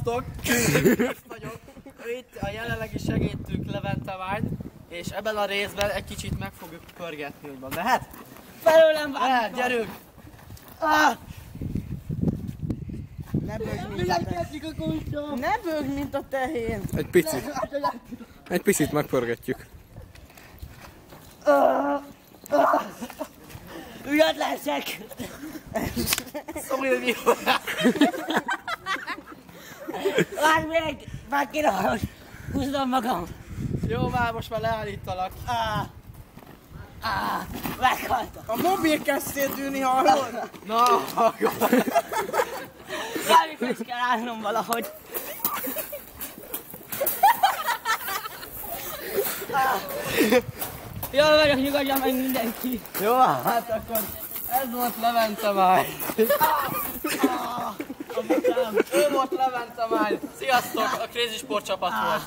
Sziasztok! Vagyok. Itt a jelenlegi segítünk Levente Mányt, és ebben a részben egy kicsit meg fogjuk pörgetni, úgymond. Mehet? Felőlem Mehet, gyerünk! Ne bőgj, mint a tehén! Egy picit. Egy picit megpörgetjük. Ügyet leszek! Szomorú mi? Várj még! Már kirahol! Húzdom magam! Jó, most már leállítalak. Meghaltam! A mobil kezd szétülni, hallod? Na, hallgass! Várj, hogy kell állnom valahogy! Jól vagyok, nyugodjon meg mindenki! Jó, hát akkor ez volt Levente Mány. Ő volt Levente Mány. Sziasztok, a Crazy Sport csapat volt.